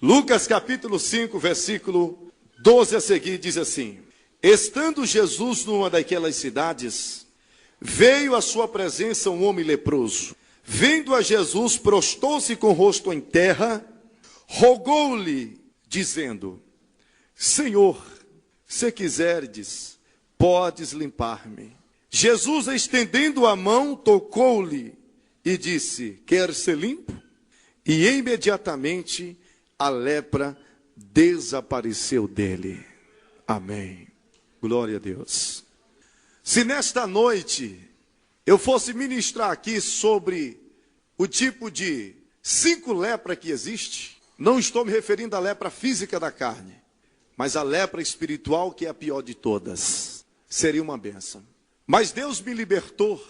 Lucas capítulo 5, versículo 12 a seguir, diz assim: Estando Jesus numa daquelas cidades, veio à sua presença um homem leproso. Vendo a Jesus, prostou-se com o rosto em terra, rogou-lhe, dizendo: Senhor, se quiserdes, podes limpar-me. Jesus, estendendo a mão, tocou-lhe e disse: Quer ser limpo? E imediatamente a lepra desapareceu dele. Amém. Glória a Deus. Se nesta noite eu fosse ministrar aqui sobre o tipo de 5 lepras que existe, não estou me referindo à lepra física da carne, mas à lepra espiritual, que é a pior de todas. Seria uma bênção. Mas Deus me libertou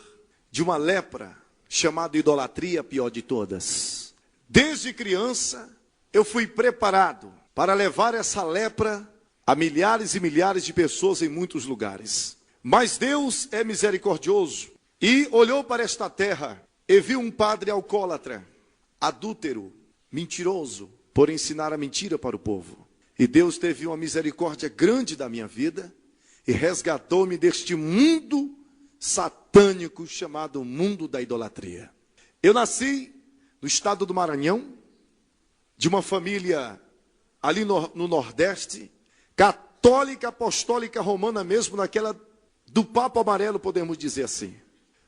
de uma lepra chamada idolatria, a pior de todas. Desde criança eu fui preparado para levar essa lepra a milhares e milhares de pessoas em muitos lugares. Mas Deus é misericordioso e olhou para esta terra e viu um padre alcoólatra, adúltero, mentiroso, por ensinar a mentira para o povo. E Deus teve uma misericórdia grande da minha vida e resgatou-me deste mundo satânico chamado mundo da idolatria. Eu nasci no estado do Maranhão, de uma família ali no Nordeste, católica, apostólica, romana mesmo, naquela do Papo Amarelo, podemos dizer assim.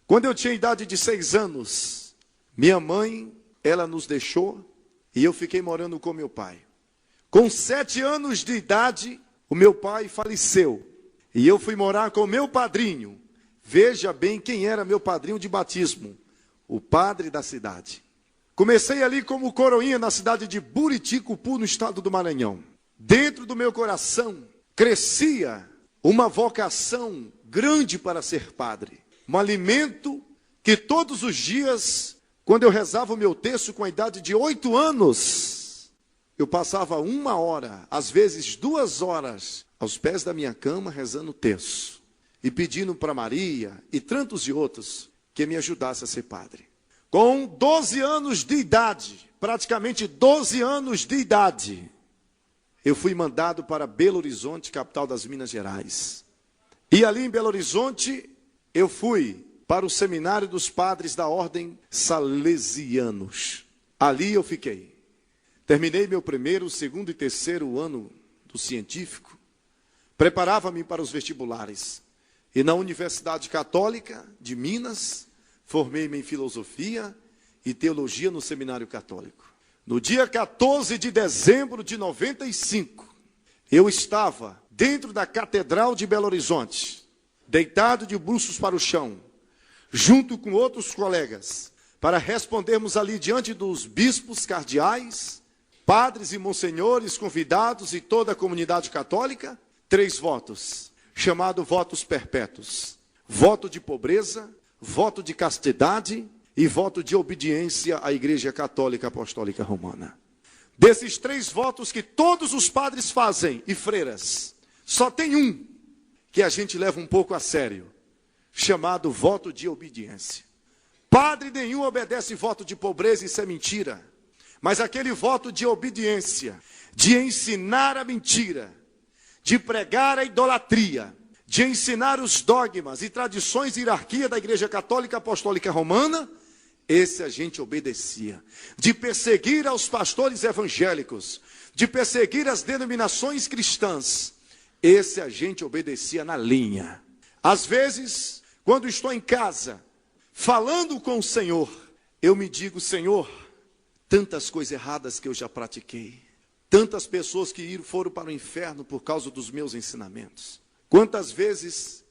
Quando eu tinha idade de 6 anos, minha mãe, ela nos deixou e eu fiquei morando com meu pai. Com 7 anos de idade, o meu pai faleceu e eu fui morar com meu padrinho. Veja bem quem era meu padrinho de batismo, o padre da cidade. Comecei ali como coroinha na cidade de Buriticupu, no estado do Maranhão. Dentro do meu coração crescia uma vocação grande para ser padre. Um alimento que todos os dias, quando eu rezava o meu texto com a idade de 8 anos, eu passava 1 hora, às vezes 2 horas, aos pés da minha cama rezando o texto. E pedindo para Maria e tantos e outros que me ajudasse a ser padre. Com 12 anos de idade, praticamente 12 anos de idade, eu fui mandado para Belo Horizonte, capital das Minas Gerais. E ali em Belo Horizonte, eu fui para o seminário dos padres da ordem salesianos. Ali eu fiquei. Terminei meu 1º, 2º e 3º ano do científico. Preparava-me para os vestibulares. E na Universidade Católica de Minas, formei-me em filosofia e teologia no seminário católico. No dia 14 de dezembro de 95, eu estava dentro da Catedral de Belo Horizonte, deitado de bruços para o chão, junto com outros colegas, para respondermos ali diante dos bispos, cardeais, padres e monsenhores, convidados e toda a comunidade católica, 3 votos. Chamado votos perpétuos: voto de pobreza, voto de castidade e voto de obediência à Igreja Católica Apostólica Romana. Desses 3 votos que todos os padres fazem e freiras, só tem um que a gente leva um pouco a sério, chamado voto de obediência. Padre nenhum obedece voto de pobreza, isso é mentira. Mas aquele voto de obediência, de ensinar a mentira, de pregar a idolatria, de ensinar os dogmas e tradições e hierarquia da Igreja Católica Apostólica Romana, esse a gente obedecia. De perseguir aos pastores evangélicos, de perseguir as denominações cristãs, esse a gente obedecia na linha. Às vezes, quando estou em casa, falando com o Senhor, eu me digo: Senhor, tantas coisas erradas que eu já pratiquei. Tantas pessoas que foram para o inferno por causa dos meus ensinamentos. Quantas vezes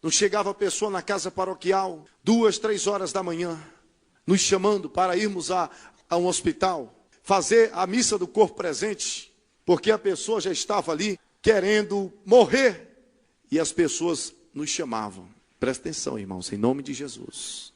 não chegava a pessoa na casa paroquial, 2, 3 horas da manhã, nos chamando para irmos a um hospital, fazer a missa do corpo presente, porque a pessoa já estava ali querendo morrer. E as pessoas nos chamavam. Presta atenção, irmãos, em nome de Jesus.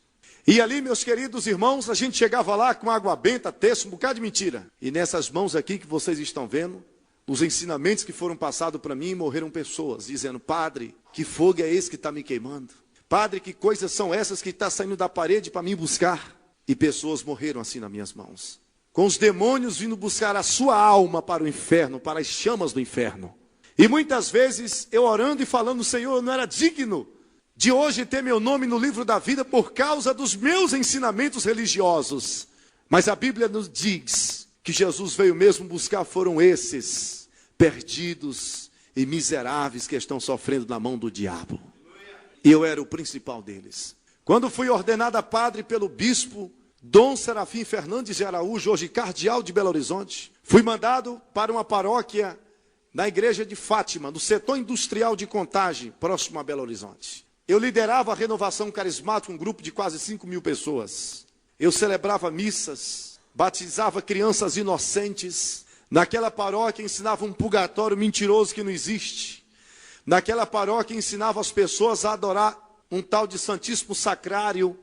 E ali, meus queridos irmãos, a gente chegava lá com água benta, texto, um bocado de mentira. E nessas mãos aqui que vocês estão vendo, os ensinamentos que foram passados para mim, morreram pessoas, dizendo: Padre, que fogo é esse que está me queimando? Padre, que coisas são essas que está saindo da parede para me buscar? E pessoas morreram assim nas minhas mãos. com os demônios vindo buscar a sua alma para o inferno, para as chamas do inferno. E muitas vezes eu orando e falando, Senhor, eu não era digno de hoje ter meu nome no livro da vida por causa dos meus ensinamentos religiosos. Mas a Bíblia nos diz que Jesus veio mesmo buscar, foram esses perdidos e miseráveis que estão sofrendo na mão do diabo. E eu era o principal deles. Quando fui ordenado a padre pelo bispo Dom Serafim Fernandes de Araújo, hoje cardeal de Belo Horizonte, fui mandado para uma paróquia na igreja de Fátima, no setor industrial de Contagem, próximo a Belo Horizonte. Eu liderava a renovação carismática, um grupo de quase 5.000 pessoas. Eu celebrava missas, batizava crianças inocentes. Naquela paróquia ensinava um purgatório mentiroso que não existe. Naquela paróquia ensinava as pessoas a adorar um tal de Santíssimo Sacrário,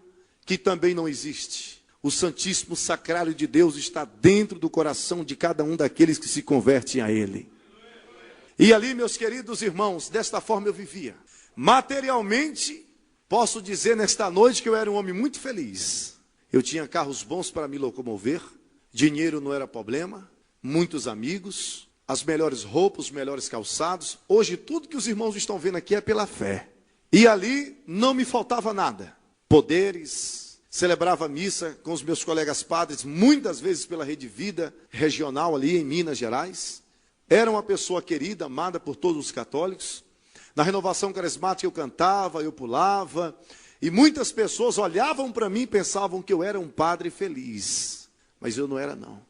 que também não existe. O Santíssimo Sacrário de Deus está dentro do coração de cada um daqueles que se convertem a Ele. E ali, meus queridos irmãos, desta forma eu vivia. Materialmente, posso dizer nesta noite que eu era um homem muito feliz. Eu tinha carros bons para me locomover, dinheiro não era problema, muitos amigos, as melhores roupas, os melhores calçados. Hoje tudo que os irmãos estão vendo aqui é pela fé. E ali não me faltava nada. Poderes, celebrava missa com os meus colegas padres, muitas vezes pela Rede Vida regional ali em Minas Gerais. Era uma pessoa querida, amada por todos os católicos. Na renovação carismática eu cantava, eu pulava. E muitas pessoas olhavam para mim e pensavam que eu era um padre feliz. Mas eu não era não.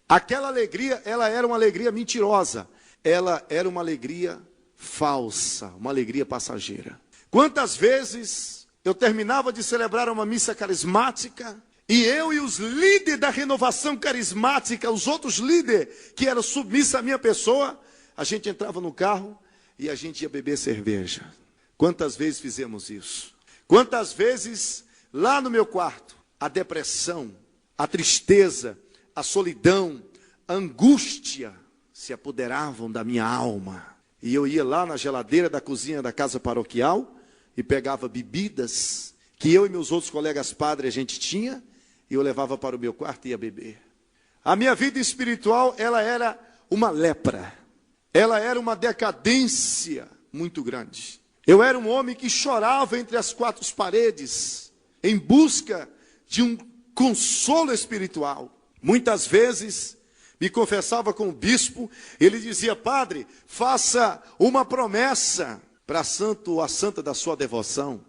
Aquela alegria, ela era uma alegria mentirosa. Ela era uma alegria falsa, uma alegria passageira. Quantas vezes eu terminava de celebrar uma missa carismática e eu e os líderes da renovação carismática, os outros líderes que eram submissos à minha pessoa, a gente entrava no carro e a gente ia beber cerveja. Quantas vezes fizemos isso? Quantas vezes lá no meu quarto, a depressão, a tristeza, a solidão, a angústia se apoderavam da minha alma. E eu ia lá na geladeira da cozinha da casa paroquial e pegava bebidas que eu e meus outros colegas padres a gente tinha, e eu levava para o meu quarto e ia beber. A minha vida espiritual, ela era uma lepra. Ela era uma decadência muito grande. Eu era um homem que chorava entre as quatro paredes, em busca de um consolo espiritual. Muitas vezes me confessava com o bispo, ele dizia, padre, faça uma promessa para santo ou a santa da sua devoção.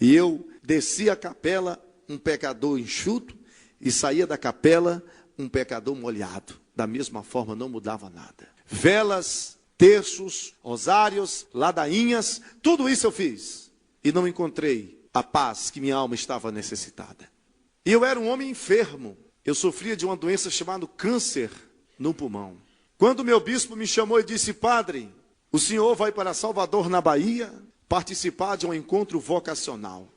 E eu descia a capela, um pecador enxuto, e saía da capela, um pecador molhado. Da mesma forma, não mudava nada. Velas, terços, rosários, ladainhas, tudo isso eu fiz. E não encontrei a paz que minha alma estava necessitada. E eu era um homem enfermo. Eu sofria de uma doença chamada câncer no pulmão. Quando meu bispo me chamou e disse, padre, o senhor vai para Salvador, na Bahia, participar de um encontro vocacional.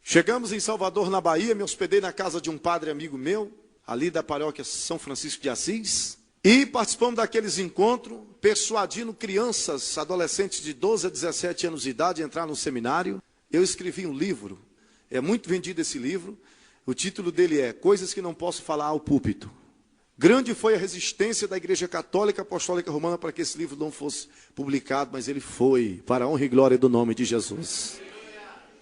Chegamos em Salvador, na Bahia, me hospedei na casa de um padre amigo meu, ali da paróquia São Francisco de Assis, e participamos daqueles encontros, persuadindo crianças, adolescentes de 12 a 17 anos de idade a entrar no seminário. Eu escrevi um livro, é muito vendido esse livro, o título dele é Coisas que não posso falar ao púlpito. Grande foi a resistência da Igreja Católica Apostólica Romana para que esse livro não fosse publicado, mas ele foi, para a honra e glória do nome de Jesus.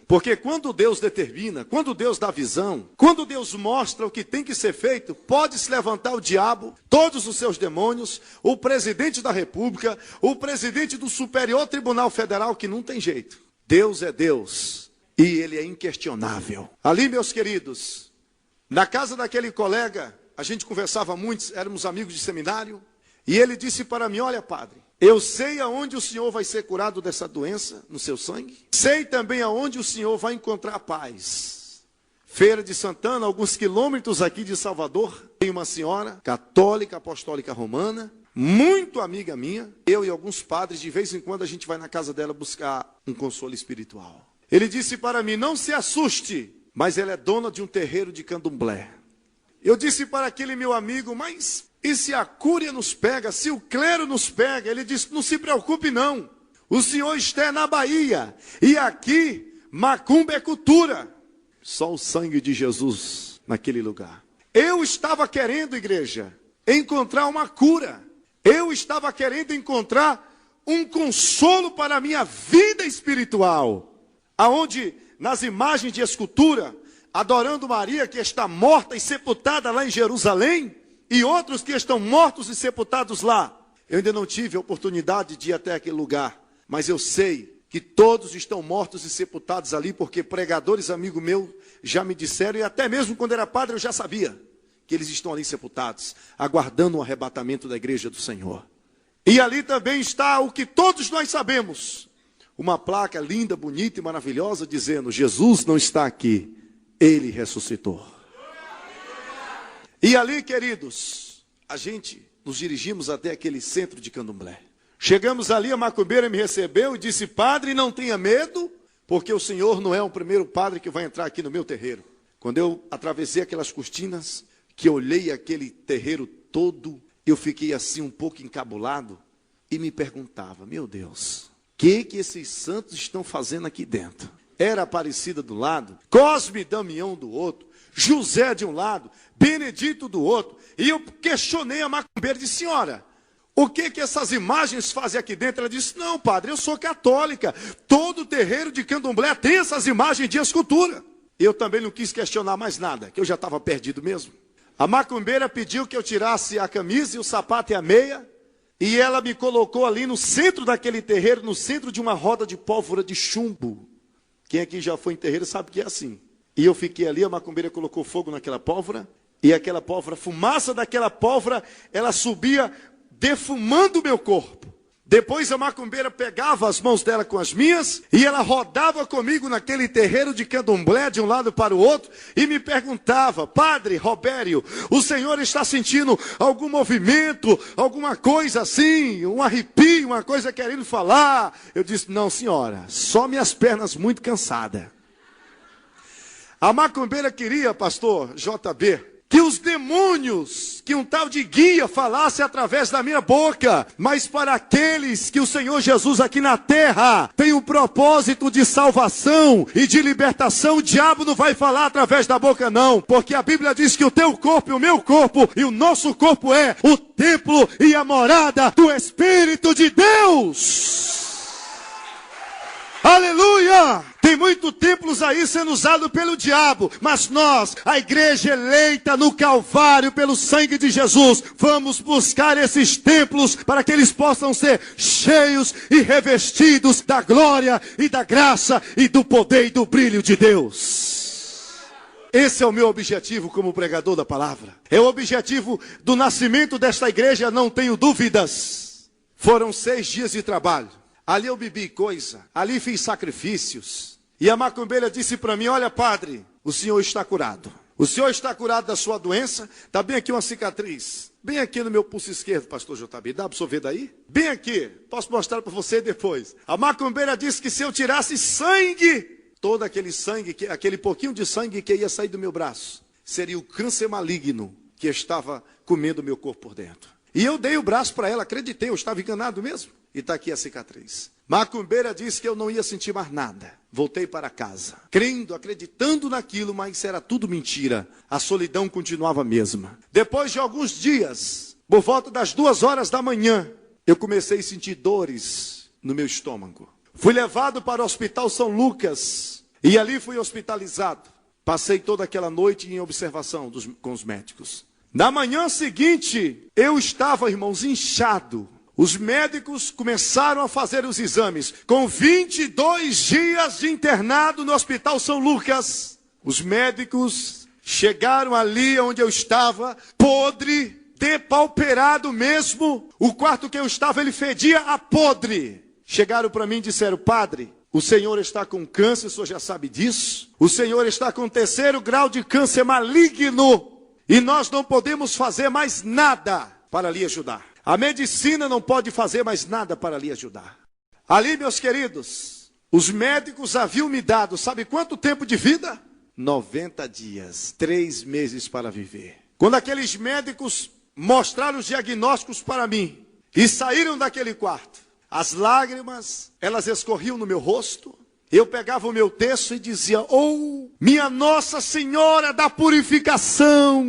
Porque quando Deus determina, quando Deus dá visão, quando Deus mostra o que tem que ser feito, pode se levantar o diabo, todos os seus demônios, o presidente da República, o presidente do Superior Tribunal Federal, que não tem jeito. Deus é Deus e ele é inquestionável. Ali, meus queridos, na casa daquele colega, a gente conversava muito, éramos amigos de seminário, e ele disse para mim, olha padre, eu sei aonde o senhor vai ser curado dessa doença no seu sangue. Sei também aonde o senhor vai encontrar paz. Feira de Santana, alguns quilômetros aqui de Salvador, tem uma senhora católica, apostólica romana, muito amiga minha. Eu e alguns padres, de vez em quando a gente vai na casa dela buscar um consolo espiritual. Ele disse para mim, não se assuste, mas ela é dona de um terreiro de candomblé. Eu disse para aquele meu amigo, mas e se a cúria nos pega, se o clero nos pega? Ele disse, não se preocupe não, o senhor está na Bahia, e aqui, macumba é cultura. Só o sangue de Jesus naquele lugar. Eu estava querendo, igreja, encontrar uma cura. Eu estava querendo encontrar um consolo para a minha vida espiritual. Aonde, nas imagens de escultura, adorando Maria, que está morta e sepultada lá em Jerusalém, e outros que estão mortos e sepultados lá. Eu ainda não tive a oportunidade de ir até aquele lugar, mas eu sei que todos estão mortos e sepultados ali, porque pregadores amigos meus já me disseram, e até mesmo quando era padre eu já sabia, que eles estão ali sepultados, aguardando o arrebatamento da igreja do Senhor. E ali também está o que todos nós sabemos, uma placa linda, bonita e maravilhosa, dizendo, Jesus não está aqui, Ele ressuscitou. E ali, queridos, a gente nos dirigimos até aquele centro de Candomblé. Chegamos ali, a macumbeira me recebeu e disse, padre, não tenha medo, porque o senhor não é o primeiro padre que vai entrar aqui no meu terreiro. Quando eu atravessei aquelas cortinas, que olhei aquele terreiro todo, eu fiquei assim um pouco encabulado e me perguntava, meu Deus, o que esses santos estão fazendo aqui dentro? Era Aparecida do lado, Cosme e Damião do outro, José de um lado, Benedito do outro. E eu questionei a macumbeira e disse, senhora, o que essas imagens fazem aqui dentro? Ela disse, não, padre, eu sou católica. Todo terreiro de Candomblé tem essas imagens de escultura. Eu também não quis questionar mais nada, que eu já estava perdido mesmo. A macumbeira pediu que eu tirasse a camisa e o sapato e a meia. E ela me colocou ali no centro daquele terreiro, no centro de uma roda de pólvora de chumbo. Quem aqui já foi em terreiro sabe que é assim. E eu fiquei ali, a macumbeira colocou fogo naquela pólvora, e aquela pólvora, a fumaça daquela pólvora, ela subia defumando o meu corpo. Depois a macumbeira pegava as mãos dela com as minhas, e ela rodava comigo naquele terreiro de Candomblé, de um lado para o outro, e me perguntava, padre Robério, o senhor está sentindo algum movimento, alguma coisa assim, um arrepio, uma coisa querendo falar? Eu disse, não senhora, só minhas pernas muito cansadas. A macumbeira queria, pastor JB, que os demônios, que um tal de guia falasse através da minha boca, mas para aqueles que o Senhor Jesus aqui na terra tem um propósito de salvação e de libertação, o diabo não vai falar através da boca não, porque a Bíblia diz que o teu corpo e o meu corpo e o nosso corpo é o templo e a morada do Espírito de Deus. Aleluia! Tem muitos templos aí sendo usados pelo diabo, mas nós, a igreja eleita no Calvário pelo sangue de Jesus, vamos buscar esses templos para que eles possam ser cheios e revestidos da glória e da graça e do poder e do brilho de Deus. Esse é o meu objetivo como pregador da palavra. É o objetivo do nascimento desta igreja, não tenho dúvidas. Foram 6 dias de trabalho. Ali eu bebi coisa, ali fiz sacrifícios. E a macumbeira disse para mim, olha padre, o senhor está curado. O senhor está curado da sua doença, está bem aqui uma cicatriz. Bem aqui no meu pulso esquerdo, pastor JB, dá para o senhor ver daí? Bem aqui, posso mostrar para você depois. A macumbeira disse que se eu tirasse sangue, todo aquele sangue, aquele pouquinho de sangue que ia sair do meu braço, seria o câncer maligno que estava comendo o meu corpo por dentro. E eu dei o braço para ela, acreditei, eu estava enganado mesmo. E está aqui a cicatriz. Macumbeira disse que eu não ia sentir mais nada. Voltei para casa, crendo, acreditando naquilo, mas era tudo mentira. A solidão continuava a mesma. Depois de alguns dias, por volta das 2 horas da manhã, eu comecei a sentir dores no meu estômago. Fui levado para o Hospital São Lucas e ali fui hospitalizado. Passei toda aquela noite em observação com os médicos. Na manhã seguinte, eu estava, irmãos, inchado. Os médicos começaram a fazer os exames. Com 22 dias de internado no Hospital São Lucas, os médicos chegaram ali onde eu estava, podre, depauperado mesmo. O quarto que eu estava, ele fedia a podre. Chegaram para mim e disseram, padre, o senhor está com câncer, o senhor já sabe disso. O senhor está com 3º grau de câncer maligno. E nós não podemos fazer mais nada para lhe ajudar. A medicina não pode fazer mais nada para lhe ajudar. Ali, meus queridos, os médicos haviam me dado, sabe quanto tempo de vida? 90 dias, 3 meses para viver. Quando aqueles médicos mostraram os diagnósticos para mim e saíram daquele quarto, as lágrimas, elas escorriam no meu rosto, Eu pegava o meu texto e dizia: oh, minha Nossa Senhora da Purificação,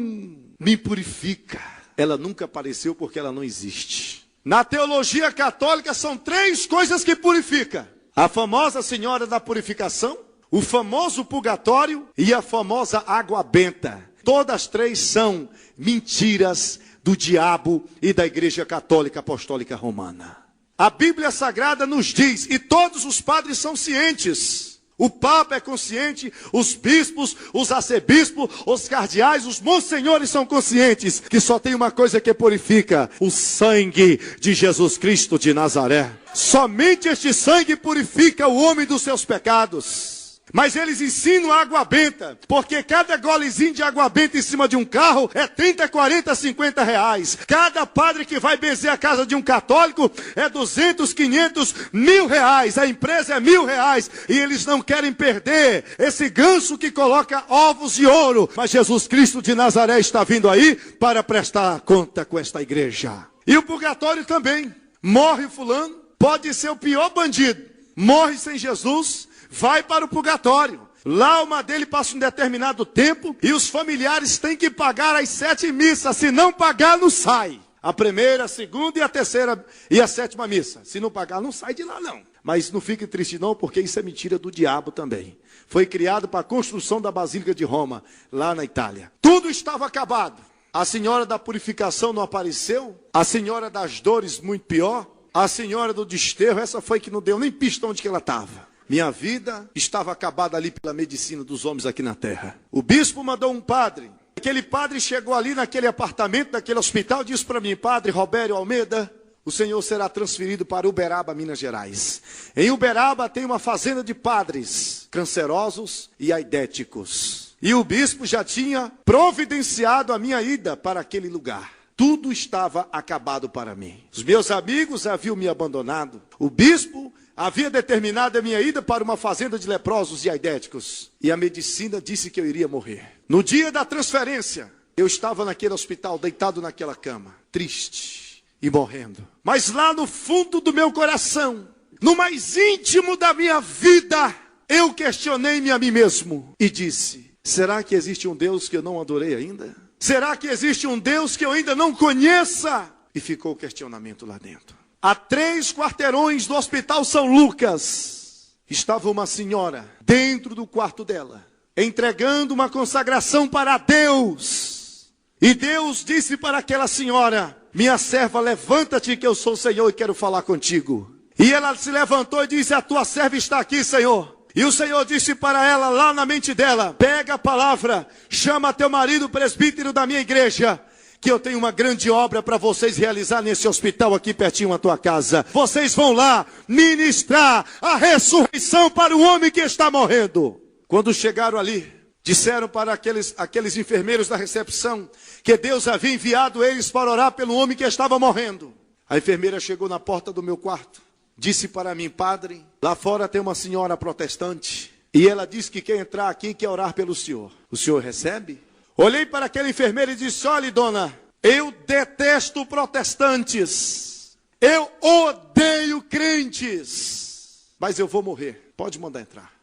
me purifica. Ela nunca apareceu porque ela não existe. Na teologia católica são 3 coisas que purifica: a famosa Senhora da Purificação, o famoso purgatório e a famosa água benta. Todas 3 são mentiras do diabo e da Igreja Católica Apostólica Romana. A Bíblia Sagrada nos diz, e todos os padres são cientes, o Papa é consciente, os bispos, os arcebispos, os cardeais, os monsenhores são conscientes, que só tem uma coisa que purifica: o sangue de Jesus Cristo de Nazaré. Somente este sangue purifica o homem dos seus pecados. Mas eles ensinam a água benta, porque cada golezinho de água benta em cima de um carro é 30, 40, 50 reais. Cada padre que vai benzer a casa de um católico é 200, 500, 1.000 reais. A empresa é 1.000 reais. E eles não querem perder esse ganso que coloca ovos de ouro. Mas Jesus Cristo de Nazaré está vindo aí para prestar conta com esta igreja. E o purgatório também. Morre fulano, pode ser o pior bandido. Morre sem Jesus, vai para o purgatório. Lá a alma dele passa um determinado tempo e os familiares têm que pagar as 7 missas. Se não pagar, não sai. A primeira, a segunda e a terceira e a 7ª missa. Se não pagar, não sai de lá não. Mas não fique triste não, porque isso é mentira do diabo também. Foi criado para a construção da Basílica de Roma, lá na Itália. Tudo estava acabado. A Senhora da Purificação não apareceu. A Senhora das Dores, muito pior. A Senhora do Desterro, essa foi que não deu nem pista onde que ela estava. Minha vida estava acabada ali pela medicina dos homens aqui na terra. O bispo mandou um padre. Aquele padre chegou ali naquele apartamento, naquele hospital, e disse para mim: Padre Robério Almeida, o senhor será transferido para Uberaba, Minas Gerais. Em Uberaba tem uma fazenda de padres cancerosos e aidéticos. E o bispo já tinha providenciado a minha ida para aquele lugar. Tudo estava acabado para mim. Os meus amigos haviam me abandonado. O bispo havia determinado a minha ida para uma fazenda de leprosos e aidéticos. E a medicina disse que eu iria morrer. No dia da transferência, eu estava naquele hospital, deitado naquela cama, triste e morrendo. Mas lá no fundo do meu coração, no mais íntimo da minha vida, eu questionei-me a mim mesmo e disse: será que existe um Deus que eu não adorei ainda? Será que existe um Deus que eu ainda não conheça? E ficou o questionamento lá dentro. A 3 quarteirões do Hospital São Lucas, estava uma senhora dentro do quarto dela, entregando uma consagração para Deus. E Deus disse para aquela senhora: minha serva, levanta-te que eu sou o Senhor e quero falar contigo. E ela se levantou e disse: a tua serva está aqui, Senhor. E o Senhor disse para ela, lá na mente dela: pega a palavra, chama teu marido, presbítero da minha igreja, que eu tenho uma grande obra para vocês realizar nesse hospital aqui pertinho da tua casa. Vocês vão lá ministrar a ressurreição para o homem que está morrendo. Quando chegaram ali, disseram para aqueles enfermeiros da recepção que Deus havia enviado eles para orar pelo homem que estava morrendo. A enfermeira chegou na porta do meu quarto, disse para mim: padre, lá fora tem uma senhora protestante e ela disse que quer entrar aqui e quer orar pelo senhor. O senhor recebe? Olhei para aquele enfermeiro e disse: olha, dona, eu detesto protestantes, eu odeio crentes, mas eu vou morrer, pode mandar entrar.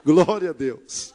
Glória a Deus.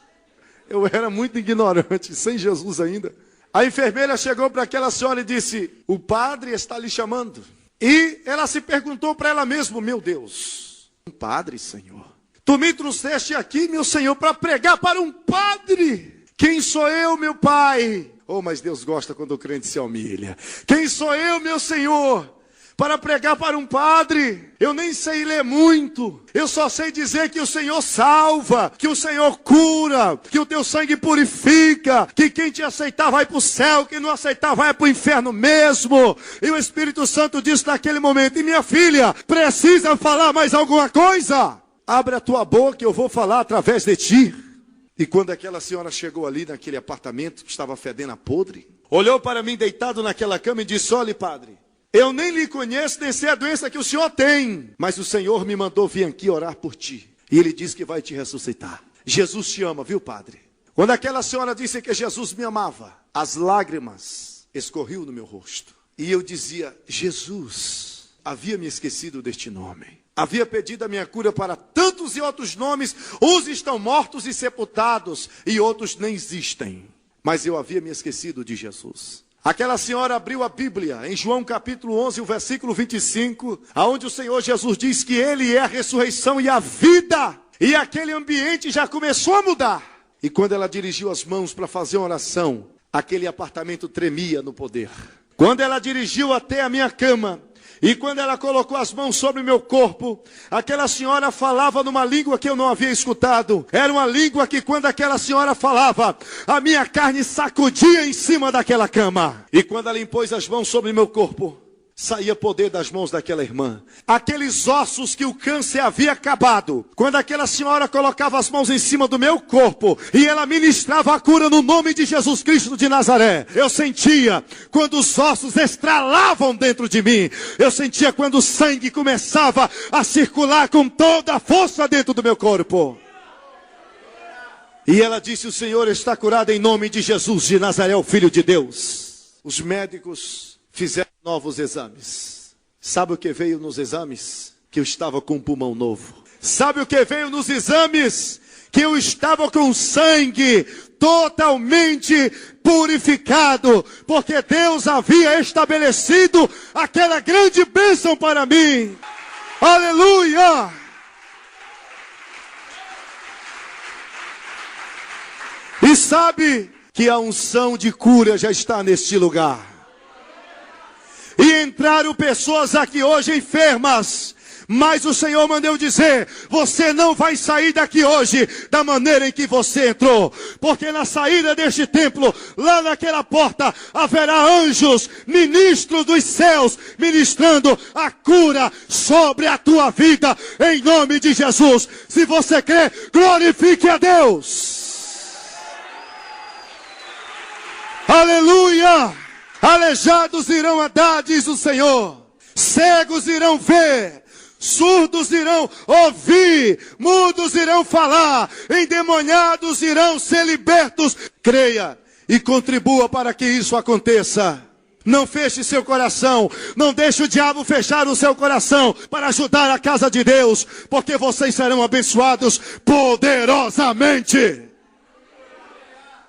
Eu era muito ignorante, sem Jesus ainda. A enfermeira chegou para aquela senhora e disse: o padre está lhe chamando. E ela se perguntou para ela mesma: meu Deus, um padre, Senhor? Tu me trouxeste aqui, meu Senhor, para pregar para um padre? Quem sou eu, meu Pai? Oh, mas Deus gosta quando o crente se humilha. Quem sou eu, meu Senhor, para pregar para um padre? Eu nem sei ler muito. Eu só sei dizer que o Senhor salva, que o Senhor cura, que o teu sangue purifica, que quem te aceitar vai para o céu, quem não aceitar vai para o inferno mesmo. E o Espírito Santo disse naquele momento: e minha filha, precisa falar mais alguma coisa? Abre a tua boca que eu vou falar através de ti. E quando aquela senhora chegou ali naquele apartamento que estava fedendo a podre, olhou para mim deitado naquela cama e disse: olhe, padre, eu nem lhe conheço, nem sei a doença que o senhor tem, mas o Senhor me mandou vir aqui orar por ti. E ele disse que vai te ressuscitar. Jesus te ama, viu, padre? Quando aquela senhora disse que Jesus me amava, as lágrimas escorriam no meu rosto. E eu dizia: Jesus, havia me esquecido deste nome. havia pedido a minha cura para tantos e outros nomes, uns estão mortos e sepultados, e outros nem existem. Mas eu havia me esquecido de Jesus. Aquela senhora abriu a Bíblia, em João capítulo 11, o versículo 25, aonde o Senhor Jesus diz que Ele é a ressurreição e a vida. E aquele ambiente já começou a mudar. E quando ela dirigiu as mãos para fazer uma oração, aquele apartamento tremia no poder. Quando ela dirigiu até a minha cama, e quando ela colocou as mãos sobre o meu corpo, aquela senhora falava numa língua que eu não havia escutado. Era uma língua que quando aquela senhora falava, a minha carne sacudia em cima daquela cama. E quando ela impôs as mãos sobre o meu corpo, saía poder das mãos daquela irmã. Aqueles ossos que o câncer havia acabado, quando aquela senhora colocava as mãos em cima do meu corpo e ela ministrava a cura no nome de Jesus Cristo de Nazaré, eu sentia quando os ossos estralavam dentro de mim. Eu sentia quando o sangue começava a circular com toda a força dentro do meu corpo. E ela disse: o Senhor está curado em nome de Jesus de Nazaré, o Filho de Deus. Os médicos fizeram novos exames. Sabe o que veio nos exames? Que eu estava com um pulmão novo. Sabe o que veio nos exames? Que eu estava com sangue totalmente purificado. Porque Deus havia estabelecido aquela grande bênção para mim. Aleluia! E sabe que a unção de cura já está neste lugar. E entraram pessoas aqui hoje enfermas, mas o Senhor mandou dizer: você não vai sair daqui hoje da maneira em que você entrou, porque na saída deste templo, lá naquela porta, haverá anjos, ministros dos céus, ministrando a cura sobre a tua vida, em nome de Jesus. Se você crê, glorifique a Deus. Aleluia! Aleijados irão andar, diz o Senhor. Cegos irão ver. Surdos irão ouvir. Mudos irão falar. Endemoniados irão ser libertos. Creia e contribua para que isso aconteça. Não feche seu coração. Não deixe o diabo fechar o seu coração para ajudar a casa de Deus. Porque vocês serão abençoados poderosamente.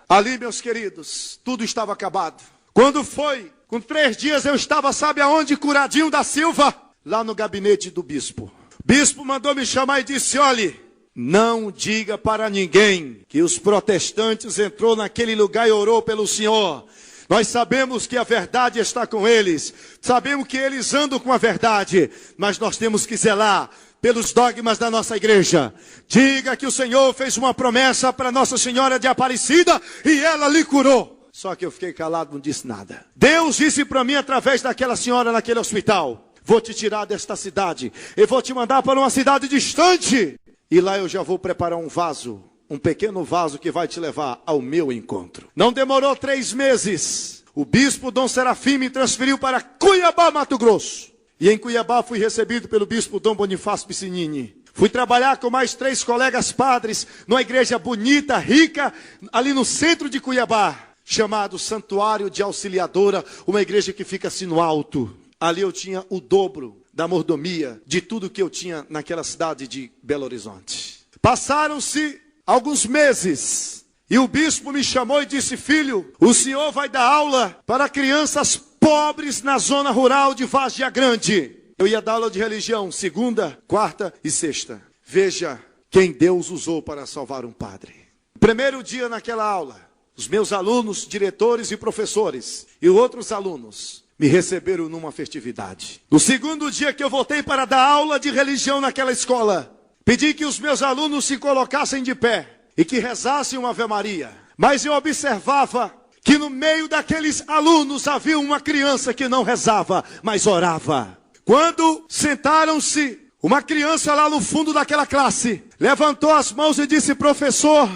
Ali, meus queridos, tudo estava acabado. Quando foi, com 3 dias eu estava, sabe aonde? Curadinho da Silva, lá no gabinete do bispo. O bispo mandou me chamar e disse: olhe, não diga para ninguém que os protestantes entrou naquele lugar e orou pelo senhor. Nós sabemos que a verdade está com eles, sabemos que eles andam com a verdade, mas nós temos que zelar pelos dogmas da nossa igreja. Diga que o Senhor fez uma promessa para Nossa Senhora de Aparecida e ela lhe curou. Só que eu fiquei calado, não disse nada. Deus disse para mim através daquela senhora naquele hospital: vou te tirar desta cidade, eu vou te mandar para uma cidade distante. E lá eu já vou preparar um vaso, um pequeno vaso que vai te levar ao meu encontro. Não demorou 3 meses. O bispo Dom Serafim me transferiu para Cuiabá, Mato Grosso. E em Cuiabá fui recebido pelo bispo Dom Bonifácio Piscinini. Fui trabalhar com mais 3 colegas padres, numa igreja bonita, rica, ali no centro de Cuiabá, chamado Santuário de Auxiliadora, uma igreja que fica assim no alto. Ali eu tinha o dobro da mordomia de tudo que eu tinha naquela cidade de Belo Horizonte. Passaram-se alguns meses e o bispo me chamou e disse: filho, o senhor vai dar aula para crianças pobres na zona rural de Várzea Grande. Eu ia dar aula de religião, 2ª, 4ª e 6ª. Veja quem Deus usou para salvar um padre. Primeiro dia naquela aula, os meus alunos, diretores e professores e outros alunos me receberam numa festividade. No 2º dia que eu voltei para dar aula de religião naquela escola, pedi que os meus alunos se colocassem de pé e que rezassem uma Ave Maria. Mas eu observava que no meio daqueles alunos havia uma criança que não rezava, mas orava. Quando sentaram-se, uma criança lá no fundo daquela classe levantou as mãos e disse: professor,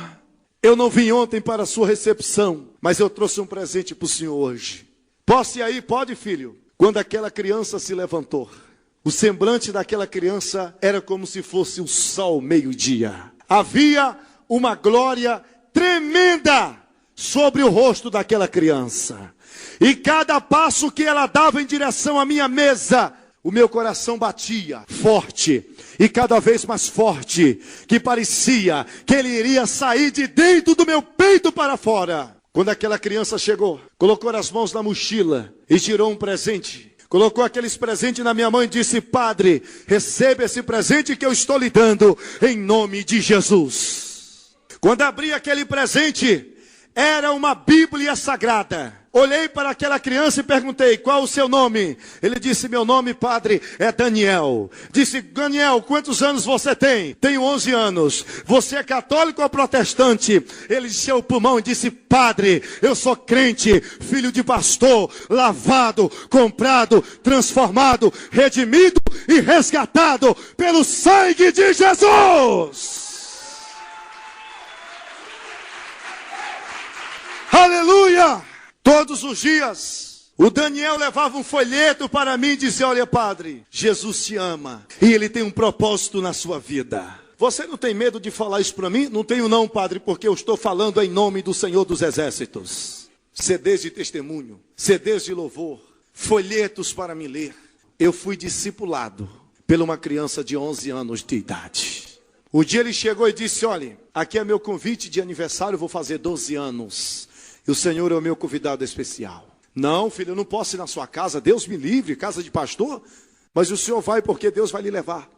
eu não vim ontem para a sua recepção, mas eu trouxe um presente para o senhor hoje. Posso ir aí? Pode, filho. Quando aquela criança se levantou, o semblante daquela criança era como se fosse o sol meio-dia. Havia uma glória tremenda sobre o rosto daquela criança. E cada passo que ela dava em direção à minha mesa, o meu coração batia forte, e cada vez mais forte, que parecia que ele iria sair de dentro do meu peito para fora. Quando aquela criança chegou, colocou as mãos na mochila e tirou um presente. Colocou aqueles presentes na minha mão e disse: Padre, receba esse presente que eu estou lhe dando, em nome de Jesus. Quando abri aquele presente, era uma Bíblia Sagrada. Olhei para aquela criança e perguntei: qual o seu nome? Ele disse: meu nome, padre, é Daniel. Disse: Daniel, quantos anos você tem? Tenho 11 anos. Você é católico ou protestante? Ele encheu o pulmão e disse: padre, eu sou crente, filho de pastor, lavado, comprado, transformado, redimido e resgatado pelo sangue de Jesus. Aleluia! Todos os dias, o Daniel levava um folheto para mim e dizia: olha, padre, Jesus te ama e ele tem um propósito na sua vida. Você não tem medo de falar isso para mim? Não tenho não, padre, porque eu estou falando em nome do Senhor dos Exércitos. CDs de testemunho, CDs de louvor, folhetos para me ler. Eu fui discipulado por uma criança de 11 anos de idade. Um dia ele chegou e disse: olha, aqui é meu convite de aniversário, eu vou fazer 12 anos. E o Senhor é o meu convidado especial. Não, filho, eu não posso ir na sua casa, Deus me livre, casa de pastor. Mas o senhor vai porque Deus vai lhe levar.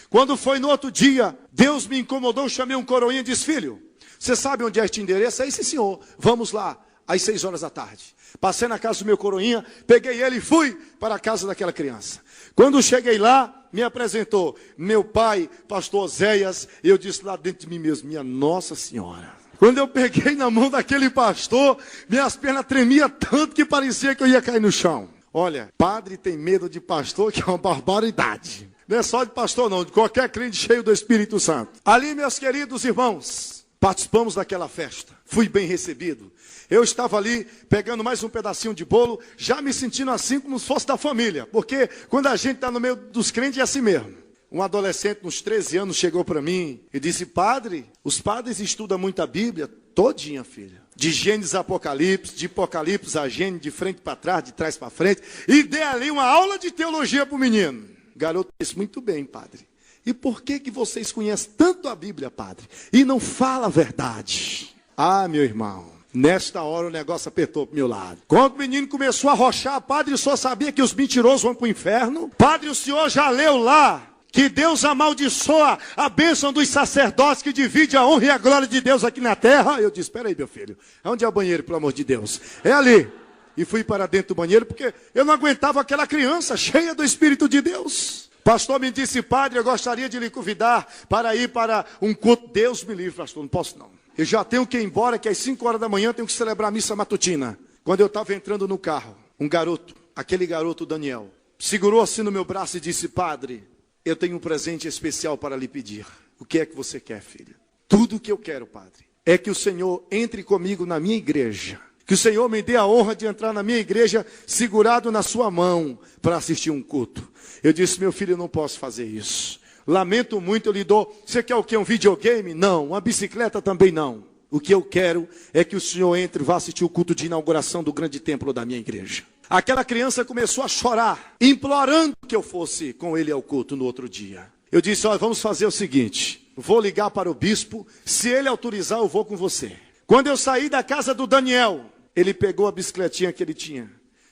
Quando foi no outro dia, Deus me incomodou, chamei um coroinha e disse: filho, você sabe onde é este endereço? É esse, senhor, vamos lá, às 6 horas da tarde. Passei na casa do meu coroinha, peguei ele e fui para a casa daquela criança. Quando cheguei lá, me apresentou meu pai, pastor Oséias, e eu disse lá dentro de mim mesmo: minha Nossa Senhora. Quando eu peguei na mão daquele pastor, minhas pernas tremiam tanto que parecia que eu ia cair no chão. Olha, padre tem medo de pastor, que é uma barbaridade. Não é só de pastor não, de qualquer crente cheio do Espírito Santo. Ali, meus queridos irmãos, participamos daquela festa. Fui bem recebido. Eu estava ali pegando mais um pedacinho de bolo, já me sentindo assim como se fosse da família. Porque quando a gente está no meio dos crentes é assim mesmo. Um adolescente, uns 13 anos, chegou para mim e disse: padre, os padres estudam muito a Bíblia, todinha, filha. De Gênesis a Apocalipse, de Apocalipse a Gênesis, de frente para trás, de trás para frente. E dei ali uma aula de teologia para o menino. O garoto disse: muito bem, padre. E por que vocês conhecem tanto a Bíblia, padre? E não fala a verdade? Ah, meu irmão, nesta hora o negócio apertou para o meu lado. Quando o menino começou a rochar: padre, o senhor sabia que os mentirosos vão para o inferno? Padre, o senhor já leu lá que Deus amaldiçoa a bênção dos sacerdotes, que divide a honra e a glória de Deus aqui na terra? Eu disse: espera aí, meu filho, onde é o banheiro, pelo amor de Deus? É ali. E fui para dentro do banheiro, porque eu não aguentava aquela criança cheia do Espírito de Deus. Pastor me disse: padre, eu gostaria de lhe convidar para ir para um culto. Deus me livre, pastor, não posso não. Eu já tenho que ir embora, que às 5 horas da manhã tenho que celebrar a missa matutina. Quando eu estava entrando no carro, um garoto, aquele garoto Daniel, segurou assim no meu braço e disse: padre, eu tenho um presente especial para lhe pedir. O que é que você quer, filha? Tudo o que eu quero, padre, é que o Senhor entre comigo na minha igreja. Que o Senhor me dê a honra de entrar na minha igreja segurado na sua mão para assistir um culto. Eu disse: meu filho, eu não posso fazer isso. Lamento muito, eu lhe dou. Você quer o quê? Um videogame? Não. Uma bicicleta também não. O que eu quero é que o Senhor entre e vá assistir o culto de inauguração do grande templo da minha igreja. Aquela criança começou a chorar, implorando que eu fosse com ele ao culto no outro dia. Eu disse: olha, vamos fazer o seguinte, vou ligar para o bispo, se ele autorizar eu vou com você. Quando eu saí da casa do Daniel, ele pegou a bicicletinha que ele tinha,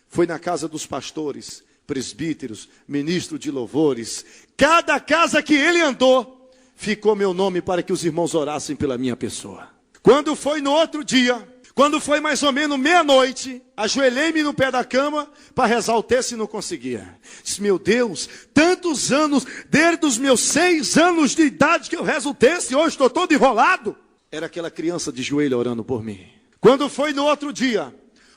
foi na casa dos pastores, presbíteros, ministro de louvores. Cada casa que ele andou, ficou meu nome para que os irmãos orassem pela minha pessoa. Quando foi no outro dia, quando foi mais ou menos meia-noite, ajoelhei-me no pé da cama para rezar o texto e não conseguia. Disse: meu Deus, tantos anos, desde os meus 6 anos de idade que eu rezo o texto e hoje estou todo enrolado. Era aquela criança de joelho orando por mim. Quando foi no outro dia,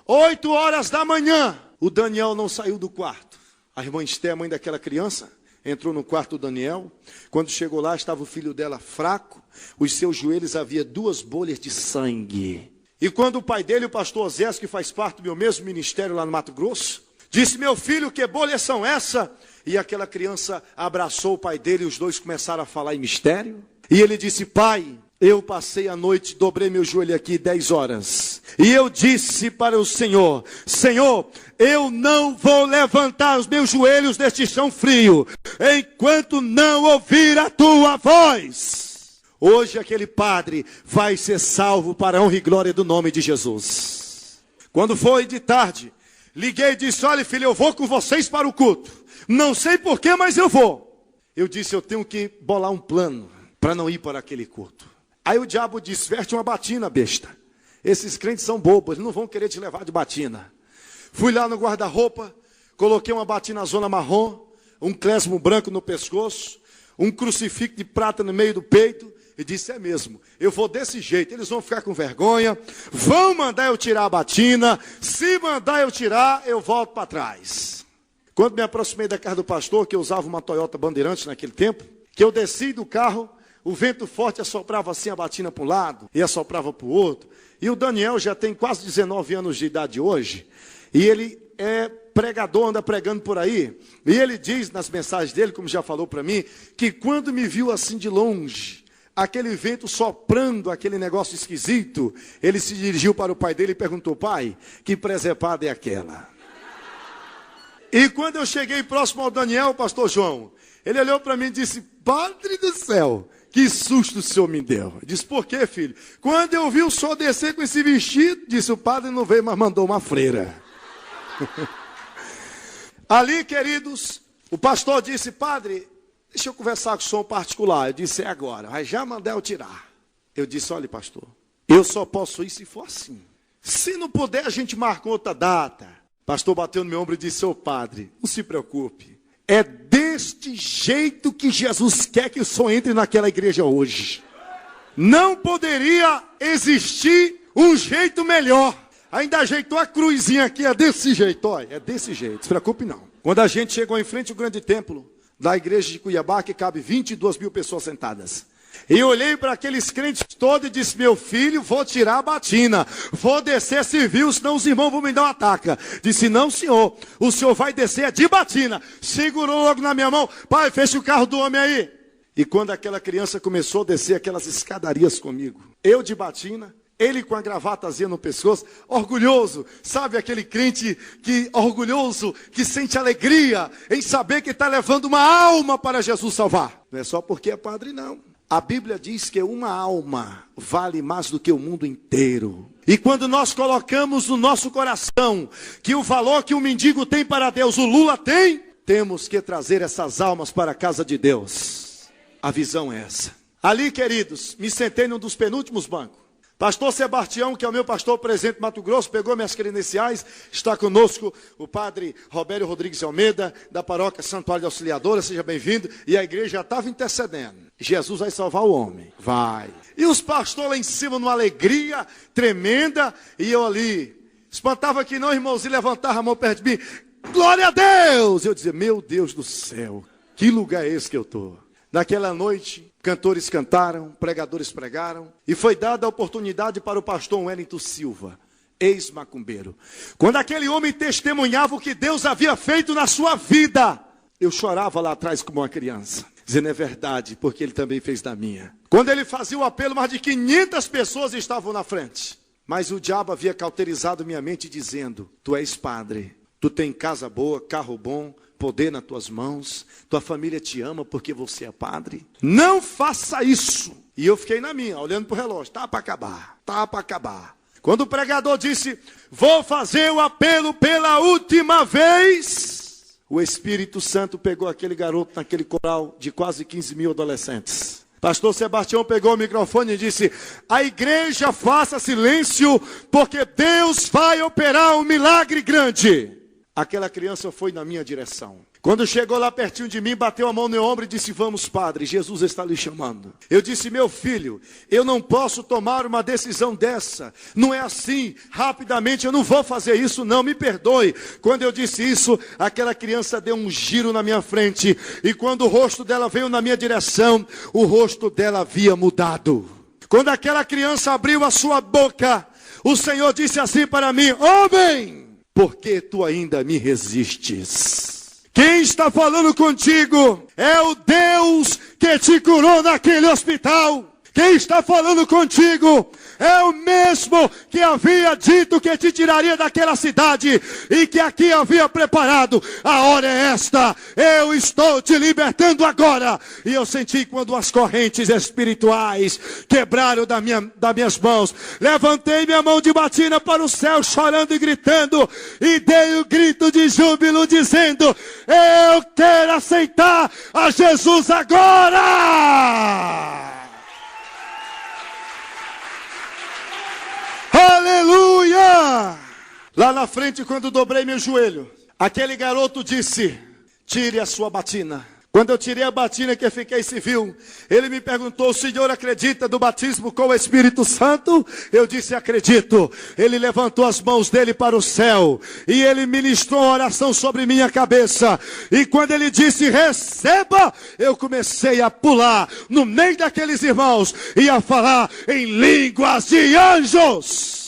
8 horas da manhã, o Daniel não saiu do quarto. A irmã Esté, a mãe daquela criança, entrou no quarto do Daniel. Quando chegou lá, estava o filho dela fraco. Os seus joelhos havia 2 bolhas de sangue. E quando o pai dele, o pastor Oséias, que faz parte do meu mesmo ministério lá no Mato Grosso, disse: meu filho, que bolhas são essa? E aquela criança abraçou o pai dele e os dois começaram a falar em mistério. E ele disse: pai, Eu passei a noite, dobrei meu joelho aqui 10 horas. E eu disse para o Senhor: Senhor, eu não vou levantar os meus joelhos deste chão frio, enquanto não ouvir a tua voz. Hoje aquele padre vai ser salvo para a honra e glória do nome de Jesus. Quando foi de tarde, liguei e disse: olha filho, eu vou com vocês para o culto. Não sei porquê, mas eu vou. Eu disse: eu tenho que bolar um plano para não ir para aquele culto. Aí o diabo disse: veste uma batina, besta. Esses crentes são bobos, eles não vão querer te levar de batina. Fui lá no guarda-roupa, coloquei uma batina zona marrom, um clésimo branco no pescoço, um crucifixo de prata no meio do peito, e disse: é mesmo, eu vou desse jeito, eles vão ficar com vergonha, vão mandar eu tirar a batina, se mandar eu tirar, eu volto para trás. Quando me aproximei da casa do pastor, que eu usava uma Toyota Bandeirante naquele tempo, que eu desci do carro, o vento forte assoprava assim a batina para um lado e assoprava para o outro. E o Daniel já tem quase 19 anos de idade hoje. E ele é pregador, anda pregando por aí. E ele diz nas mensagens dele, como já falou para mim, que quando me viu assim de longe, aquele vento soprando, aquele negócio esquisito, ele se dirigiu para o pai dele e perguntou: pai, que presepada é aquela? E quando eu cheguei próximo ao Daniel, pastor João, ele olhou para mim e disse: Padre do céu, que susto o senhor me deu. Eu disse: por quê, filho? Quando eu vi o senhor descer com esse vestido, disse: o padre não veio, mas mandou uma freira. Ali, queridos, o pastor disse: padre, deixa eu conversar com o senhor particular. Eu disse: é agora, vai já mandar eu tirar. Eu disse: olha, pastor, eu só posso ir se for assim. Se não puder, a gente marca outra data. O pastor bateu no meu ombro e disse: ô padre, não se preocupe. É deste jeito que Jesus quer que o senhor entre naquela igreja hoje. Não poderia existir um jeito melhor. Ainda ajeitou a cruzinha aqui, é desse jeito, olha, é desse jeito, não se preocupe não. Quando a gente chegou em frente ao grande templo da igreja de Cuiabá, que cabe 22 mil pessoas sentadas, e eu olhei para aqueles crentes todos e disse: meu filho, vou tirar a batina, vou descer civil, senão os irmãos vão me dar um ataque. Disse: não, senhor, o senhor vai descer de batina. Segurou logo na minha mão: pai, fecha o carro do homem aí. E quando aquela criança começou a descer aquelas escadarias comigo, eu de batina, ele com a gravatazinha no pescoço, orgulhoso, sabe aquele crente orgulhoso, que sente alegria em saber que está levando uma alma para Jesus salvar. Não é só porque é padre, não. A Bíblia diz que uma alma vale mais do que o mundo inteiro. E quando nós colocamos no nosso coração que o valor que o mendigo tem para Deus, o Lula tem, temos que trazer essas almas para a casa de Deus. A visão é essa. Ali, queridos, me sentei num dos penúltimos bancos. Pastor Sebastião, que é o meu pastor presente em Mato Grosso, pegou minhas credenciais. Está conosco o padre Robério Rodrigues Almeida, da paróquia Santuário de Auxiliadora. Seja bem-vindo. E a igreja já estava intercedendo. Jesus vai salvar o homem. Vai. E os pastores lá em cima, numa alegria tremenda. E eu ali, espantava que não, irmãozinho, levantava a mão perto de mim. Glória a Deus! Eu dizia: meu Deus do céu, que lugar é esse que eu estou? Naquela noite, cantores cantaram, pregadores pregaram, e foi dada a oportunidade para o pastor Wellington Silva, ex-macumbeiro. Quando aquele homem testemunhava o que Deus havia feito na sua vida, eu chorava lá atrás como uma criança, dizendo: é verdade, porque ele também fez da minha. Quando ele fazia o apelo, mais de 500 pessoas estavam na frente. Mas o diabo havia cauterizado minha mente dizendo: tu és padre, tu tem casa boa, carro bom, poder nas tuas mãos, tua família te ama porque você é padre. Não faça isso. E eu fiquei na minha, olhando para o relógio. Tá para acabar, tá para acabar. Quando o pregador disse: vou fazer o apelo pela última vez, o Espírito Santo pegou aquele garoto naquele coral de quase 15 mil adolescentes. Pastor Sebastião pegou o microfone e disse: a igreja faça silêncio, porque Deus vai operar um milagre grande. Aquela criança foi na minha direção. Quando chegou lá pertinho de mim, bateu a mão no meu ombro e disse: vamos, padre, Jesus está lhe chamando. Eu disse: meu filho, eu não posso tomar uma decisão dessa. Não é assim, rapidamente, eu não vou fazer isso não, me perdoe. Quando eu disse isso, aquela criança deu um giro na minha frente. E quando o rosto dela veio na minha direção, o rosto dela havia mudado. Quando aquela criança abriu a sua boca, o Senhor disse assim para mim: homem, por que tu ainda me resistes? Quem está falando contigo é o Deus que te curou naquele hospital, Quem está falando contigo é o mesmo que havia dito que te tiraria daquela cidade e que aqui havia preparado. A hora é esta, eu estou te libertando agora. E eu senti quando as correntes espirituais quebraram das minhas mãos. Levantei minha mão de batina para o céu, chorando e gritando, e dei um grito de júbilo, dizendo: eu quero aceitar a Jesus agora! Aleluia! Lá na frente, quando dobrei meu joelho, aquele garoto disse: tire a sua batina. Quando eu tirei a batina que fiquei civil, ele me perguntou: o senhor acredita do batismo com o Espírito Santo? Eu disse: acredito. Ele levantou as mãos dele para o céu e ele ministrou uma oração sobre minha cabeça. E quando ele disse: receba, eu comecei a pular no meio daqueles irmãos e a falar em línguas de anjos.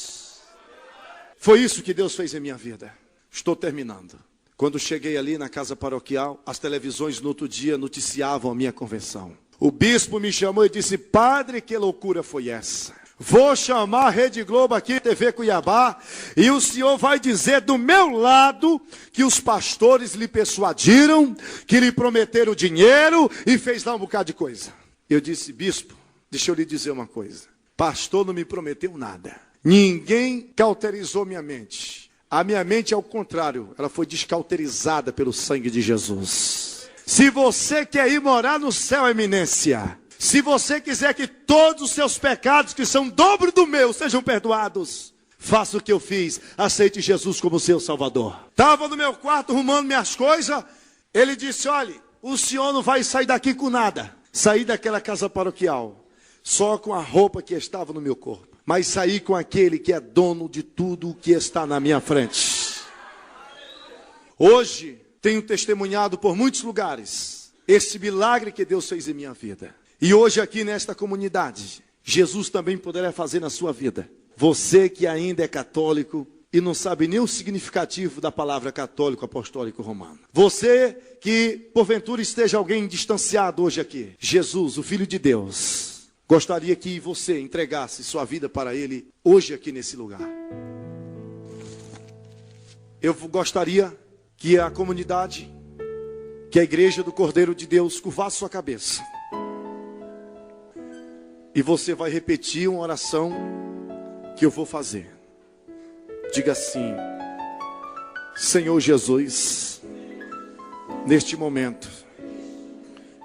Foi isso que Deus fez em minha vida. Estou terminando. Quando cheguei ali na casa paroquial, as televisões no outro dia noticiavam a minha conversão. O bispo me chamou e disse: padre, que loucura foi essa? Vou chamar a Rede Globo aqui, TV Cuiabá, e o senhor vai dizer do meu lado que os pastores lhe persuadiram, que lhe prometeram dinheiro e fez lá um bocado de coisa. Eu disse: bispo, deixa eu lhe dizer uma coisa. Pastor não me prometeu nada. Ninguém cauterizou minha mente. A minha mente, ao contrário, ela foi descauterizada pelo sangue de Jesus. Se você quer ir morar no céu, eminência, se você quiser que todos os seus pecados, que são dobro do meu, sejam perdoados, faça o que eu fiz, aceite Jesus como seu Salvador. Estava no meu quarto arrumando minhas coisas, ele disse: olha, o senhor não vai sair daqui com nada. Saí daquela casa paroquial só com a roupa que estava no meu corpo, mas saí com aquele que é dono de tudo o que está na minha frente. Hoje tenho testemunhado por muitos lugares esse milagre que Deus fez em minha vida. E hoje aqui nesta comunidade, Jesus também poderá fazer na sua vida. Você que ainda é católico e não sabe nem o significativo da palavra católico apostólico romano. Você que porventura esteja alguém distanciado hoje aqui. Jesus, o Filho de Deus, gostaria que você entregasse sua vida para Ele hoje aqui nesse lugar. Eu gostaria que a comunidade, que a igreja do Cordeiro de Deus curvasse sua cabeça. E você vai repetir uma oração que eu vou fazer. Diga assim: Senhor Jesus, neste momento,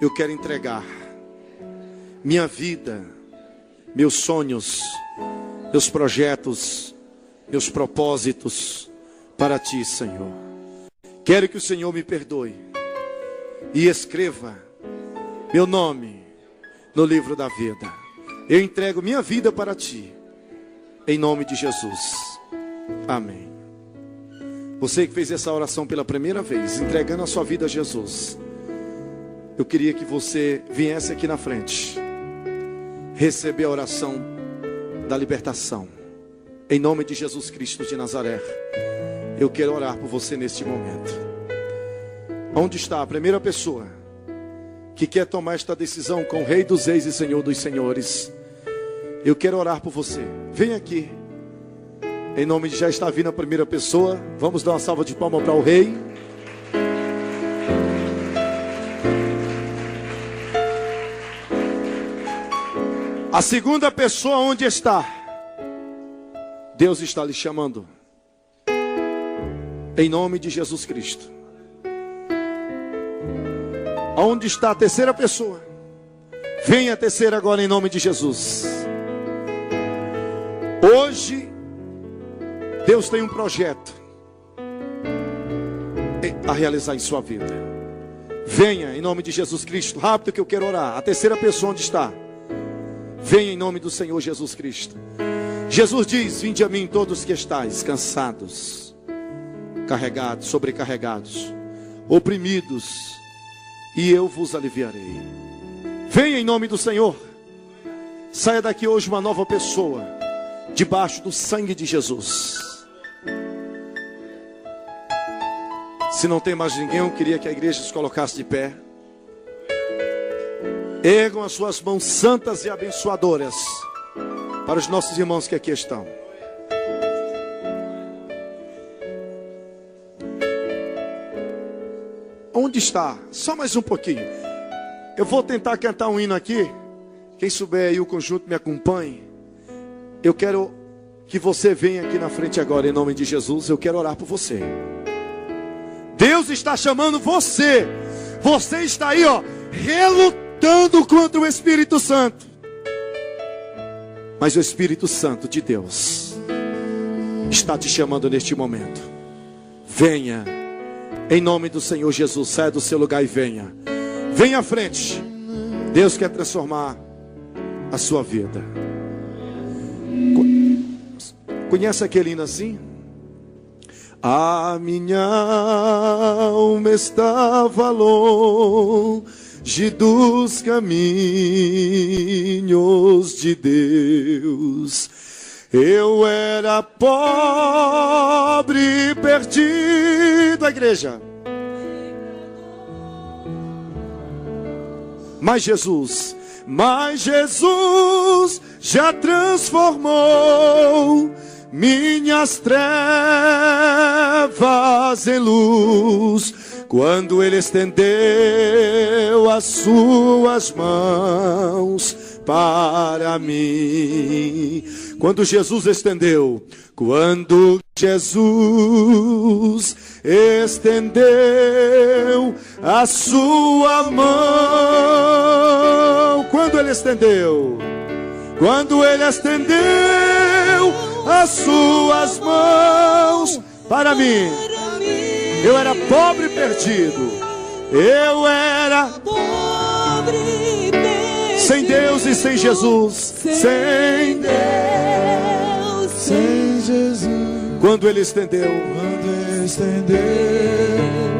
eu quero entregar minha vida, meus sonhos, meus projetos, meus propósitos para Ti, Senhor. Quero que o Senhor me perdoe e escreva meu nome no livro da vida. Eu entrego minha vida para Ti, em nome de Jesus. Amém. Você que fez essa oração pela primeira vez, entregando a sua vida a Jesus, eu queria que você viesse aqui na frente, receber a oração da libertação, em nome de Jesus Cristo de Nazaré. Eu quero orar por você neste momento. Onde está a primeira pessoa que quer tomar esta decisão com o Rei dos Reis e Senhor dos Senhores? Eu quero orar por você. Vem aqui. Em nome de, já está vindo a primeira pessoa. Vamos dar uma salva de palmas para o Rei. A segunda pessoa, onde está? Deus está lhe chamando. Em nome de Jesus Cristo. Aonde está a terceira pessoa? Venha a terceira agora em nome de Jesus. Hoje, Deus tem um projeto a realizar em sua vida. Venha em nome de Jesus Cristo. Rápido que eu quero orar. A terceira pessoa, onde está? Venha em nome do Senhor Jesus Cristo. Jesus diz: vinde a mim todos que estáis cansados, carregados, sobrecarregados, oprimidos, e eu vos aliviarei. Venha em nome do Senhor. Saia daqui hoje uma nova pessoa, debaixo do sangue de Jesus. Se não tem mais ninguém, eu queria que a igreja se colocasse de pé. Ergam as suas mãos santas e abençoadoras para os nossos irmãos que aqui estão. Onde está? Só mais um pouquinho. Eu vou tentar cantar um hino aqui. Quem souber aí o conjunto me acompanhe. Eu quero que você venha aqui na frente agora, em nome de Jesus. Eu quero orar por você. Deus está chamando você. Você está aí, ó, relutando contra o Espírito Santo. Mas o Espírito Santo de Deus está te chamando neste momento. Venha, em nome do Senhor Jesus. Saia do seu lugar e venha. Venha à frente. Deus quer transformar a sua vida. Conhece aquele hino assim? A minha alma estava longe dos caminhos de Deus. Eu era pobre e perdido. A igreja. Mas Jesus já transformou minhas trevas em luz, quando Ele estendeu as suas mãos para mim. Quando Jesus estendeu a sua mão, quando Ele estendeu as suas mãos para mim. Eu era pobre e perdido. Eu era pobre e perdido. Sem Deus e sem Jesus. Sem Deus, sem Jesus. Quando Ele estendeu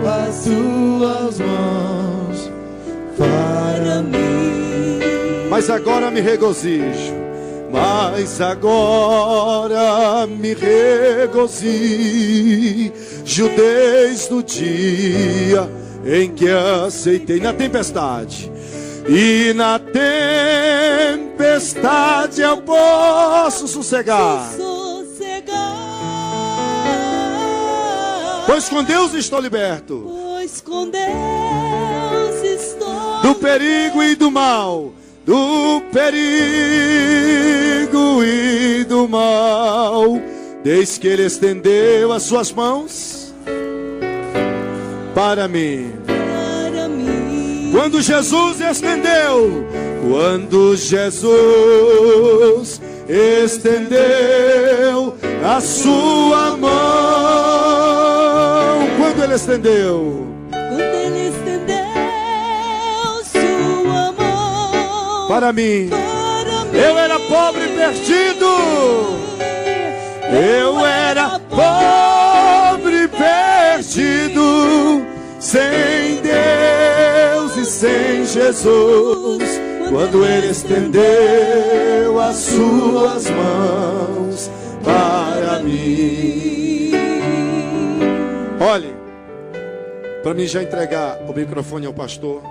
as suas mãos para mim. Mas agora me regozijo. Desde o dia em que aceitei. Na tempestade. E na tempestade eu posso sossegar. Pois com Deus estou liberto. Do perigo e do mal. Do perigo e do mal, desde que Ele estendeu as suas mãos para mim. Quando Jesus estendeu a sua mão, quando Ele estendeu para mim, eu era pobre e perdido. Eu era pobre e perdido, sem Deus e sem Jesus. Quando Ele estendeu as suas mãos para mim. Olhe, para mim já entregar o microfone ao pastor,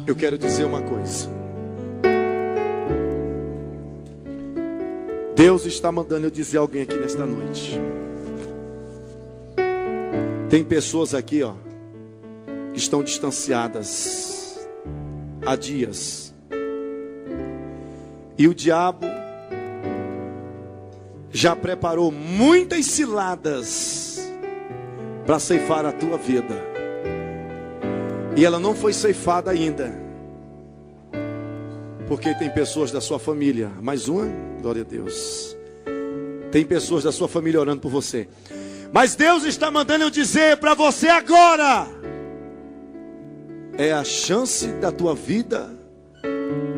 eu quero dizer uma coisa. Deus está mandando eu dizer a alguém aqui nesta noite. Tem pessoas aqui, ó, que estão distanciadas há dias. E o diabo já preparou muitas ciladas para ceifar a tua vida. E ela não foi ceifada ainda. Porque tem pessoas da sua família. Mais uma? Glória a Deus. Tem pessoas da sua família orando por você. Mas Deus está mandando eu dizer para você agora. É a chance da tua vida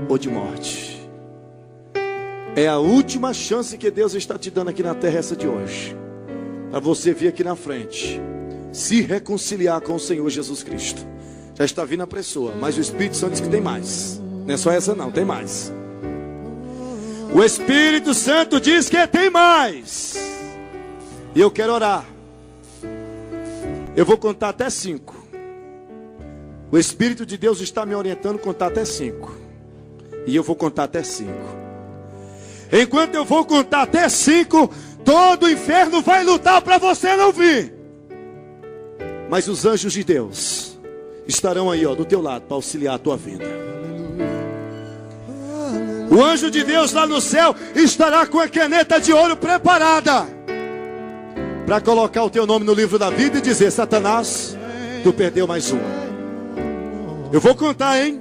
ou de morte. É a última chance que Deus está te dando aqui na terra, essa de hoje. Para você vir aqui na frente, se reconciliar com o Senhor Jesus Cristo. Já está vindo a pessoa, mas o Espírito Santo diz que tem mais. Não é só essa não, tem mais. O Espírito Santo diz que tem mais. E eu quero orar. Eu vou contar até 5. O Espírito de Deus está me orientando a contar até 5. E eu vou contar até 5. Enquanto eu vou contar até 5, todo o inferno vai lutar para você não vir. Mas os anjos de Deus estarão aí, do teu lado, para auxiliar a tua vida. O anjo de Deus lá no céu estará com a caneta de ouro preparada para colocar o teu nome no livro da vida e dizer: Satanás, tu perdeu mais uma. Eu vou contar, hein?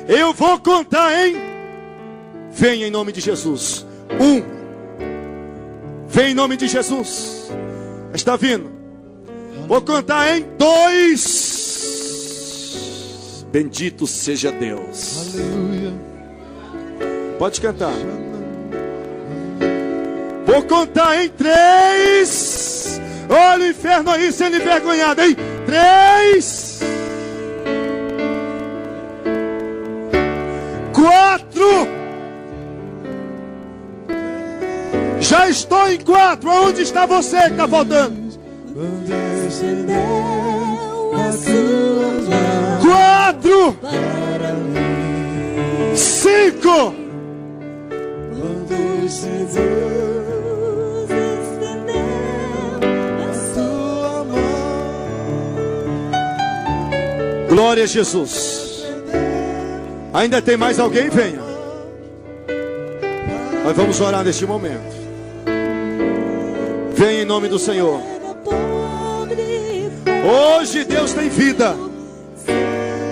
Eu vou contar, hein? Vem em nome de Jesus. 1. Vem em nome de Jesus. Está vindo. Vou contar, hein? 2. Bendito seja Deus. Aleluia. Pode cantar. Vou contar em 3. Olha o inferno aí sendo envergonhado, hein? 3. 4. Já estou em 4. Aonde está você que está faltando? 4. 5. Glória a Jesus. Ainda tem mais alguém? Venha. Nós vamos orar neste momento. Venha em nome do Senhor. Hoje Deus tem vida.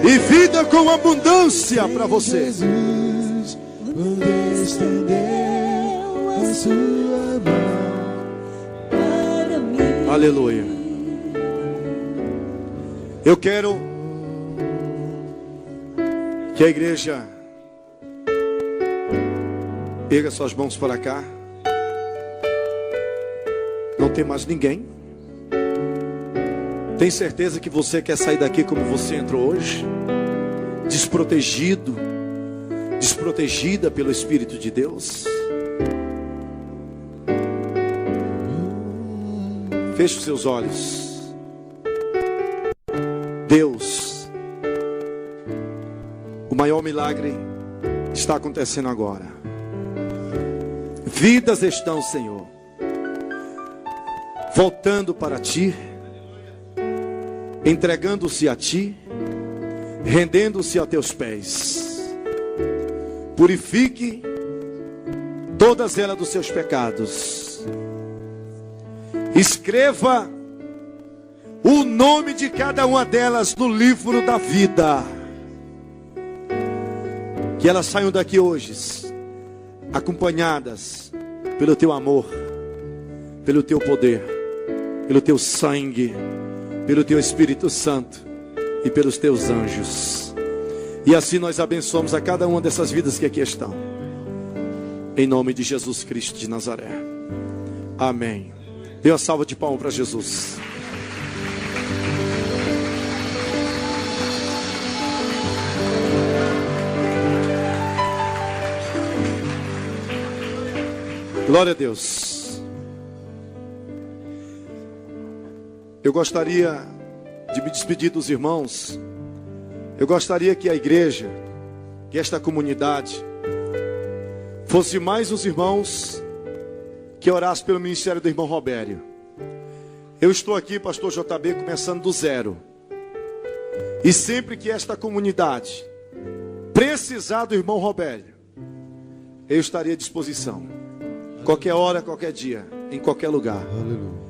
E vida com abundância para você. Aleluia. Eu quero que a igreja erga suas mãos para cá. Não tem mais ninguém. Tem certeza que você quer sair daqui como você entrou hoje? Desprotegido, desprotegida pelo Espírito de Deus? Feche os seus olhos. Deus, o maior milagre está acontecendo agora. Vidas estão, Senhor, voltando para Ti, entregando-se a Ti, rendendo-se a Teus pés. Purifique todas elas dos seus pecados. Escreva o nome de cada uma delas no livro da vida. Que elas saiam daqui hoje acompanhadas pelo Teu amor, pelo Teu poder, pelo Teu sangue, pelo Teu Espírito Santo e pelos Teus anjos. E assim nós abençoamos a cada uma dessas vidas que aqui estão, em nome de Jesus Cristo de Nazaré. Amém. Dê uma salva de palmas para Jesus. Glória a Deus. Eu gostaria de me despedir dos irmãos. Eu gostaria que a igreja, que esta comunidade, fosse mais os irmãos que orassem pelo ministério do irmão Robério. Eu estou aqui, pastor JB, começando do zero. E sempre que esta comunidade precisar do irmão Robério, eu estarei à disposição. Qualquer hora, qualquer dia, em qualquer lugar. Aleluia.